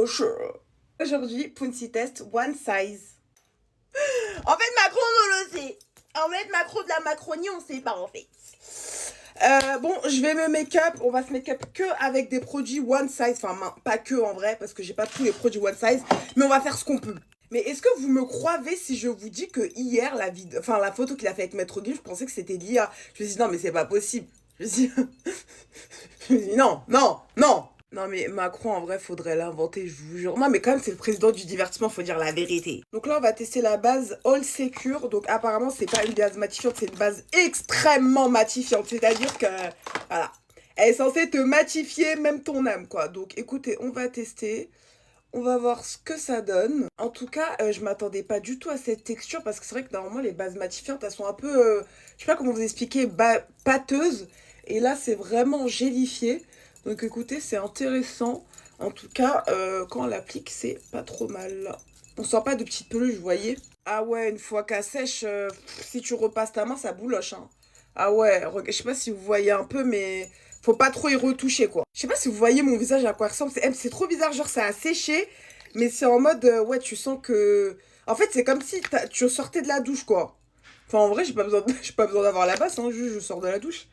sure. Aujourd'hui, Punsi Test One Size. En fait, Macron, on le sait. En fait, Macron de la Macronie, on sait pas, en fait. Bon, je vais me make-up. On va se make-up que avec des produits One Size. Enfin, pas que en vrai, parce que j'ai pas tous les produits One Size. Mais on va faire ce qu'on peut. Mais est-ce que vous me croyez si je vous dis que hier, la photo qu'il a fait avec Maître Gims, je pensais que c'était l'IA. Je me suis dit, non, mais c'est pas possible. Je me suis dit, je me suis dit non, non, non. Non mais Macron en vrai faudrait l'inventer, je vous jure. Non mais quand même c'est le président du divertissement, faut dire la vérité. Donc là on va tester la base All Secure. Donc apparemment c'est pas une base matifiante, c'est une base extrêmement matifiante. C'est-à-dire que voilà, elle est censée te matifier même ton âme quoi. Donc écoutez, on va tester. On va voir ce que ça donne. En tout cas, je m'attendais pas du tout à cette texture parce que c'est vrai que normalement les bases matifiantes elles sont un peu, je sais pas comment vous expliquer, pâteuses. Et là c'est vraiment gélifié. Donc écoutez, c'est intéressant. En tout cas, quand on l'applique, c'est pas trop mal. On sent pas de petites peluches, vous voyez. Ah ouais, une fois qu'elle sèche, si tu repasses ta main, ça bouloche. Hein. Ah ouais, je sais pas si vous voyez un peu, mais faut pas trop y retoucher, quoi. Je sais pas si vous voyez mon visage à quoi il ressemble. C'est trop bizarre, genre ça a séché, mais c'est en mode, ouais, tu sens que... En fait, c'est comme si tu sortais de la douche, quoi. Enfin, en vrai, j'ai pas besoin j'ai pas besoin d'avoir la base, hein, juste je sors de la douche.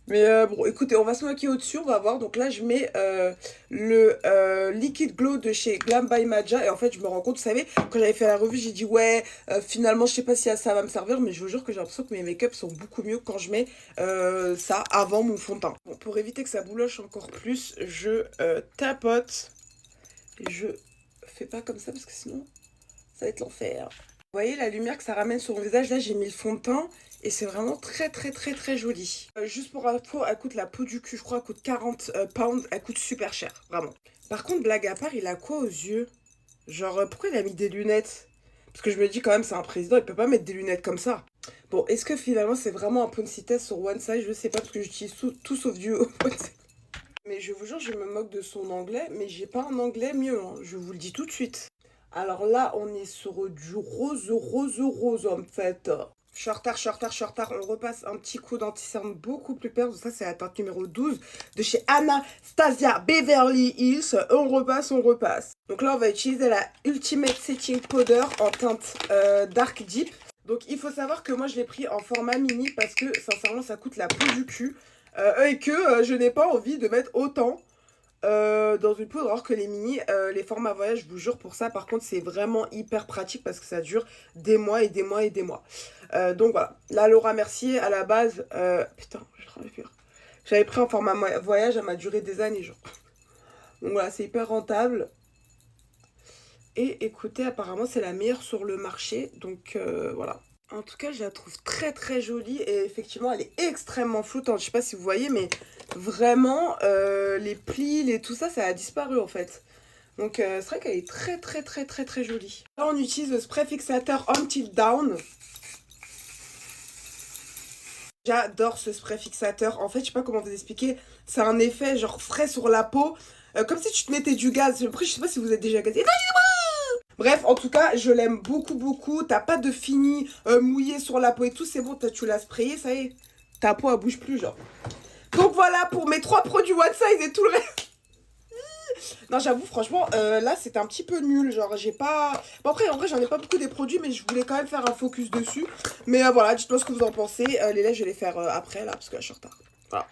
Mais bon, écoutez, on va se maquiller au-dessus, on va voir. Donc là, je mets le Liquid Glow de chez Glam by Maja. Et en fait, je me rends compte, vous savez, quand j'avais fait la revue, j'ai dit, ouais, finalement, je sais pas si ça va me servir. Mais je vous jure que j'ai l'impression que mes make-up sont beaucoup mieux quand je mets ça avant mon fond de teint. Bon, pour éviter que ça bouloche encore plus, je tapote. Et je fais pas comme ça parce que sinon, ça va être l'enfer. Vous voyez la lumière que ça ramène sur mon visage, là j'ai mis le fond de teint et c'est vraiment très très très très joli. Juste pour info, elle coûte la peau du cul, je crois, elle coûte 40 pounds, elle coûte super cher, vraiment. Par contre, blague à part, il a quoi aux yeux? Genre, pourquoi il a mis des lunettes? Parce que je me dis quand même, c'est un président, il peut pas mettre des lunettes comme ça. Bon, est-ce que finalement c'est vraiment un Punsi Test sur One Size? Je sais pas parce que j'utilise tout sauf du Mais je vous jure, je me moque de son anglais, mais j'ai pas un anglais mieux, hein, je vous le dis tout de suite. Alors là, on est sur du rose en fait. Je suis en retard, je suis en retard, je suis en retard. On repasse un petit coup d'anti-cerne beaucoup plus clair. Ça, c'est la teinte numéro 12 de chez Anastasia Beverly Hills. On repasse, on repasse. Donc là, on va utiliser la Ultimate Setting Powder en teinte Dark Deep. Donc il faut savoir que moi, je l'ai pris en format mini parce que sincèrement, ça coûte la peau du cul. Et que je n'ai pas envie de mettre autant dans une poudre, alors que les mini, les formats voyage, je vous jure pour ça, par contre, c'est vraiment hyper pratique parce que ça dure des mois et des mois et des mois. Donc voilà, la Laura Mercier, à la base, putain, je travaille plus. J'avais pris en format voyage, elle m'a duré des années, genre. Donc voilà, c'est hyper rentable. Et écoutez, apparemment, c'est la meilleure sur le marché, donc voilà. En tout cas, je la trouve très très jolie et effectivement, elle est extrêmement flottante. Je sais pas si vous voyez, mais vraiment, les plis, tout ça, ça a disparu en fait. Donc, c'est vrai qu'elle est très très très très très jolie. Là, on utilise le spray fixateur Until Down. J'adore ce spray fixateur. En fait, je sais pas comment vous expliquer. C'est un effet genre frais sur la peau. Comme si tu te mettais du gaz. Après, je sais pas si vous êtes déjà gazé. Bref, en tout cas, je l'aime beaucoup, beaucoup. T'as pas de fini mouillé sur la peau et tout. C'est bon, tu l'as sprayé, ça y est. Ta peau, elle bouge plus, genre. Donc voilà pour mes 3 produits One Size et tout le reste. Non, j'avoue, franchement, là, c'était un petit peu nul. Genre, j'ai pas... Bon, après, en vrai, j'en ai pas beaucoup des produits, mais je voulais quand même faire un focus dessus. Mais voilà, dites-moi ce que vous en pensez. Les lèvres, je vais les faire après, là, parce que là, je suis en retard. Voilà.